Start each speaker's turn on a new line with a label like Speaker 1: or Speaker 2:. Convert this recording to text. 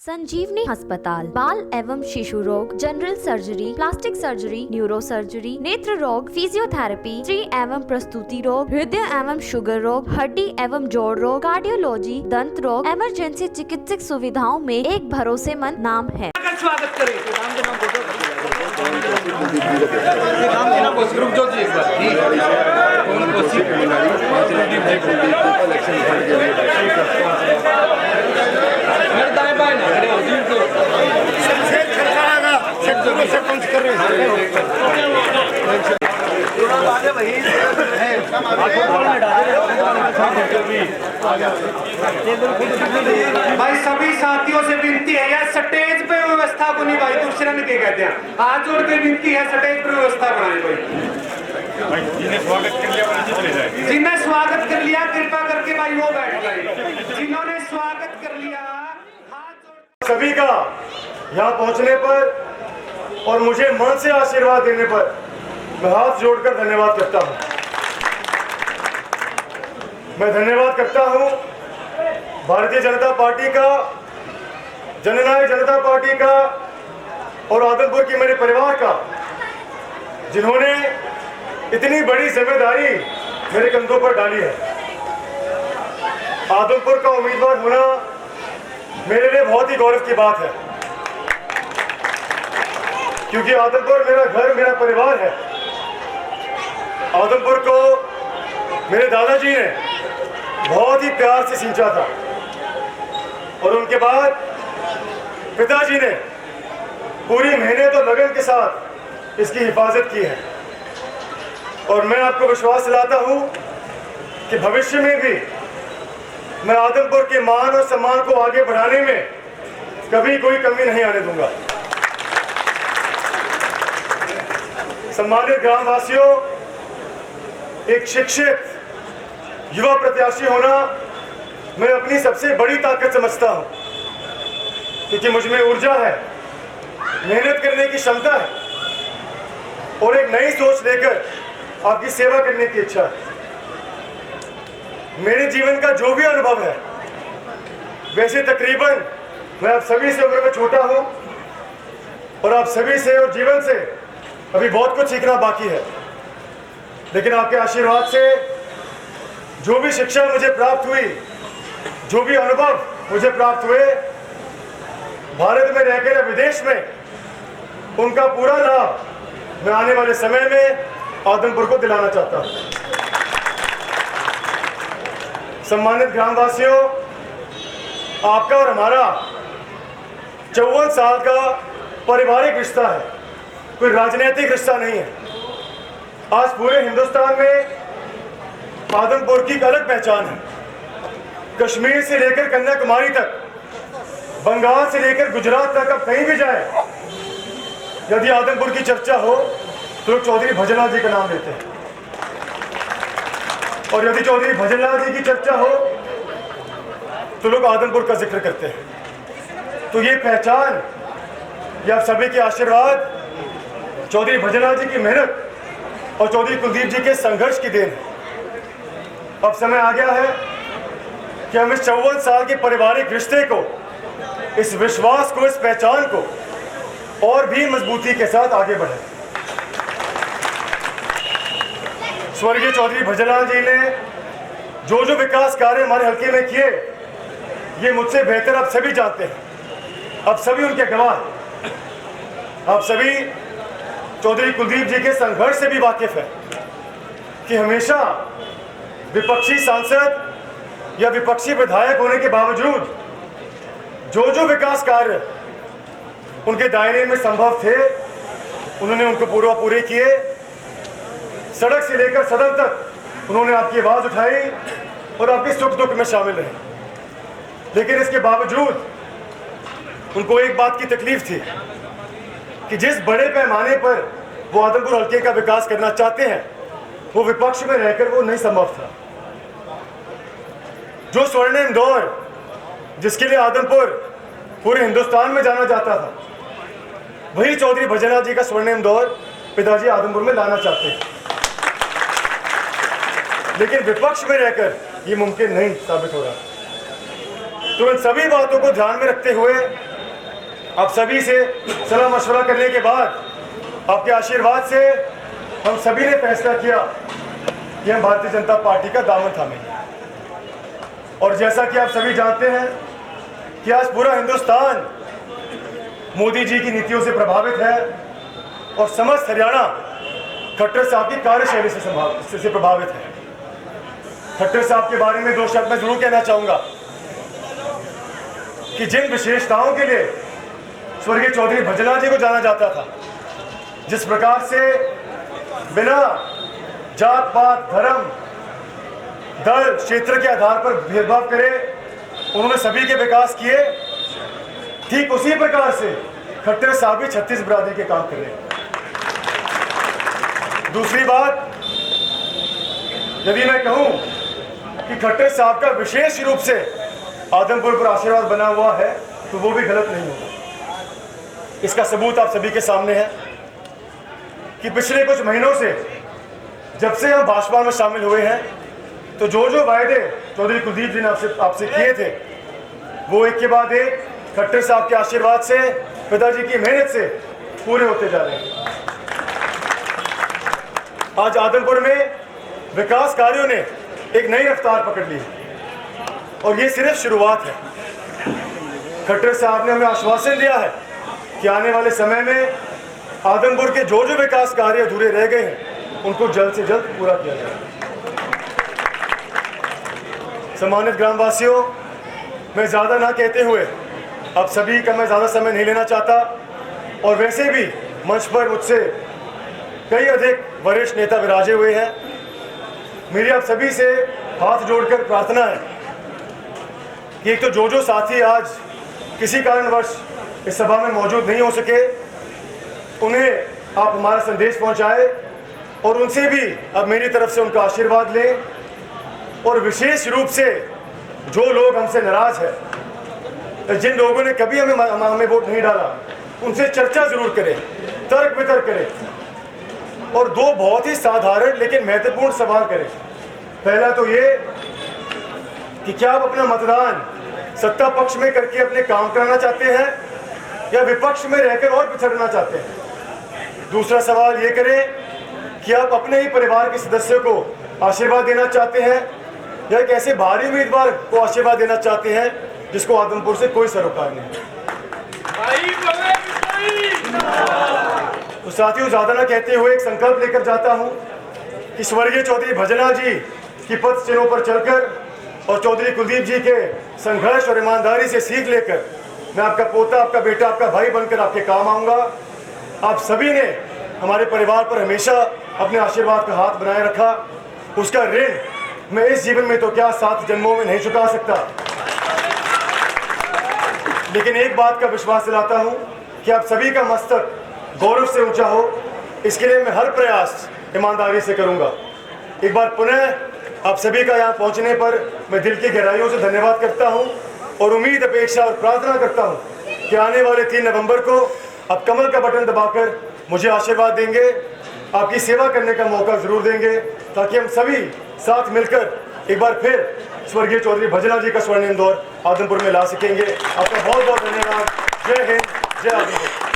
Speaker 1: संजीवनी अस्पताल बाल एवं शिशु रोग, general surgery, plastic surgery, neuro surgery, नेत्र रोग, फिजियोथेरेपी, स्त्री एवं प्रसूति रोग, हृदय एवं शुगर रोग, हड्डी एवं जोड़ रोग, कार्डियोलॉजी, दंत रोग, इमरजेंसी चिकित्सक सुविधाओं में एक भरोसेमंद नाम है।
Speaker 2: स्वागत करें। भाई सभी साथियों से विनती है यार, स्टेज पे व्यवस्था को नहीं भाई, दूसरा नहीं कहते हैं, हाथ जोड़ के विनती है स्टेज पर व्यवस्था बनाए भाई। जिन्हें स्वागत कर लिया जिन्हें स्वागत कर लिया कृपा करके भाई वो बैठ जाए। जिन्होंने स्वागत कर लिया हाथ जोड़।
Speaker 3: सभी का यहाँ पहुँचने पर और मुझे मन से आशीर्वाद देने पर मैं हाथ जोड़कर धन्यवाद करता हूँ। मैं धन्यवाद करता हूँ भारतीय जनता पार्टी का, जननायक जनता पार्टी का और आदमपुर के मेरे परिवार का, जिन्होंने इतनी बड़ी जिम्मेदारी मेरे कंधों पर डाली है। आदमपुर का उम्मीदवार होना मेरे लिए बहुत ही गौरव की बात है, क्योंकि आदमपुर मेरा घर, मेरा परिवार है। आदमपुर को मेरे दादाजी ने बहुत ही प्यार से सींचा था और उनके बाद पिताजी ने पूरी मेहनत और लगन के साथ इसकी हिफाजत की है। और मैं आपको विश्वास दिलाता हूं कि भविष्य में भी मैं आदमपुर के मान और सम्मान को आगे बढ़ाने में कभी कोई कमी नहीं आने दूंगा। सम्मानित ग्रामवासियों, एक शिक्षित युवा प्रत्याशी होना मैं अपनी सबसे बड़ी ताकत समझता हूं, क्योंकि मुझ में ऊर्जा है, मेहनत करने की क्षमता है और एक नई सोच लेकर आपकी सेवा करने की इच्छा है। मेरे जीवन का जो भी अनुभव है, वैसे तकरीबन मैं आप सभी से उम्र में छोटा हूं और आप सभी से और जीवन से अभी बहुत कुछ सीखना बाकी है, लेकिन आपके आशीर्वाद से जो भी शिक्षा मुझे प्राप्त हुई, जो भी अनुभव मुझे प्राप्त हुए, भारत में रहकर या विदेश में, उनका पूरा लाभ मैं आने वाले समय में आदमपुर को दिलाना चाहता हूं। सम्मानित ग्रामवासियों, आपका और हमारा 54 साल का पारिवारिक रिश्ता है, कोई राजनीतिक रिश्ता नहीं है। आज पूरे हिंदुस्तान में आदमपुर की एक अलग पहचान है। कश्मीर से लेकर कन्याकुमारी तक, बंगाल से लेकर गुजरात तक, अब कहीं भी जाए, यदि आदमपुर की चर्चा हो तो लोग चौधरी भजनलाल जी का नाम लेते हैं, और यदि चौधरी भजनलाल जी की चर्चा हो तो लोग आदमपुर का जिक्र करते हैं। तो ये पहचान, ये आप सभी के आशीर्वाद, चौधरी भजनलाल जी की मेहनत और चौधरी कुलदीप जी के संघर्ष की देन है। अब समय आ गया है कि हम इस 54 साल के पारिवारिक रिश्ते को, इस विश्वास को, इस पहचान को और भी मजबूती के साथ आगे बढ़ाएं। स्वर्गीय चौधरी भजनलाल जी ने जो जो विकास कार्य हमारे हल्के में किए, ये मुझसे बेहतर आप सभी जानते हैं। आप सभी उनके गवाह। आप सभी चौधरी कुलदीप जी के संघर्ष से भी वाकिफ है कि हमेशा विपक्षी सांसद या विपक्षी विधायक होने के बावजूद जो जो विकास कार्य उनके दायरे में संभव थे, उन्होंने उनको पूरे किए। सड़क से लेकर सदन तक उन्होंने आपकी आवाज़ उठाई और आपके सुख दुख में शामिल रहे। लेकिन इसके बावजूद उनको एक बात की तकलीफ थी कि जिस बड़े पैमाने पर वो आदमपुर हल्के का विकास करना चाहते हैं, वो विपक्ष में रहकर वो नहीं संभव था। जो स्वर्णिम दौर जिसके लिए आदमपुर पूरे हिंदुस्तान में जाना जाता था, वही चौधरी भजनलाल जी का स्वर्णिम दौर पिताजी आदमपुर में लाना चाहते हैं। लेकिन विपक्ष में रहकर ये मुमकिन नहीं साबित हो रहा। तो इन सभी बातों को ध्यान में रखते हुए आप सभी से सलाह मशवरा करने के बाद आपके आशीर्वाद से हम सभी ने फैसला किया कि हम भारतीय जनता पार्टी का दामन थामेंगे। और जैसा कि आप सभी जानते हैं कि आज पूरा हिंदुस्तान मोदी जी की नीतियों से प्रभावित है और समस्त हरियाणा खट्टर साहब की कार्यशैली से प्रभावित है। खट्टर साहब के बारे में दो शब्द मैं जरूर कहना चाहूंगा कि जिन विशेषताओं के लिए स्वर्गीय चौधरी भजलाल जी को जाना जाता था, जिस प्रकार से बिना जात पात धर्म दल क्षेत्र के आधार पर भेदभाव करे उन्होंने सभी के विकास किए, ठीक उसी प्रकार से खट्टर साहब भी 36 बिरादरी के काम कर रहे हैं। दूसरी बात, यदि मैं कहूं कि खट्टर साहब का विशेष रूप से आदमपुर पर आशीर्वाद बना हुआ है तो वो भी गलत नहीं होगा। इसका सबूत आप सभी के सामने है कि पिछले कुछ महीनों से जब से हम भाजपा में शामिल हुए हैं तो जो वायदे चौधरी कुलदीप जी ने आपसे किए थे वो एक के बाद एक खट्टर साहब के आशीर्वाद से, पिताजी की मेहनत से पूरे होते जा रहे हैं। आज आदमपुर में विकास कार्यों ने एक नई रफ्तार पकड़ ली है और ये सिर्फ शुरुआत है। खट्टर साहब ने हमें आश्वासन दिया है कि आने वाले समय में आदमपुर के जो विकास कार्य अधूरे रह गए हैं उनको जल्द से जल्द पूरा किया जाए। सम्मानित ग्रामवासियों, मैं ज़्यादा ना कहते हुए आप सभी का मैं ज़्यादा समय नहीं लेना चाहता और वैसे भी मंच पर मुझसे कई अधिक वरिष्ठ नेता विराजे हुए हैं। मेरी आप सभी से हाथ जोड़कर प्रार्थना है कि एक तो जो साथी आज किसी कारणवश इस सभा में मौजूद नहीं हो सके उन्हें आप हमारा संदेश पहुंचाएं और उनसे भी अब मेरी तरफ से उनका आशीर्वाद लें। और विशेष रूप से जो लोग हमसे नाराज हैं, जिन लोगों ने कभी हमें वोट नहीं डाला, उनसे चर्चा जरूर करें, तर्क वितर्क करें और दो बहुत ही साधारण लेकिन महत्वपूर्ण सवाल करें। पहला तो ये कि क्या आप अपना मतदान सत्ता पक्ष में करके अपने काम कराना चाहते हैं या विपक्ष में रहकर और पिछड़ना चाहते हैं। दूसरा सवाल ये करें कि आप अपने ही परिवार के सदस्यों को आशीर्वाद देना चाहते हैं या एक ऐसे भारी उम्मीदवार को आशीर्वाद देना चाहते हैं जिसको आदमपुर से कोई सरोकार नहीं। तो साथियों, ज्यादा ना कहते हुए एक संकल्प लेकर जाता हूं कि स्वर्गीय चौधरी भजलाल जी की पथ चिन्हों पर चलकर और चौधरी कुलदीप जी के संघर्ष और ईमानदारी से सीख लेकर मैं आपका पोता, आपका बेटा, आपका भाई बनकर आपके काम आऊंगा। आप सभी ने हमारे परिवार पर हमेशा अपने आशीर्वाद का हाथ बनाए रखा, उसका ऋण मैं इस जीवन में तो क्या 7 जन्मों में नहीं चुका सकता, लेकिन एक बात का विश्वास दिलाता हूं कि आप सभी का मस्तक गौरव से ऊंचा हो, इसके लिए मैं हर प्रयास ईमानदारी से करूंगा। एक बार पुनः आप सभी का यहाँ पहुँचने पर मैं दिल की गहराइयों से धन्यवाद करता हूँ और उम्मीद, अपेक्षा और प्रार्थना करता हूँ कि आने वाले 3 नवंबर को आप कमल का बटन दबाकर मुझे आशीर्वाद देंगे, आपकी सेवा करने का मौका जरूर देंगे ताकि हम सभी साथ मिलकर एक बार फिर स्वर्गीय चौधरी भजलाल जी का स्वर्णिम दौर आदमपुर में ला सकेंगे। आपका बहुत बहुत धन्यवाद। जय हिंद, जय आदमपुर।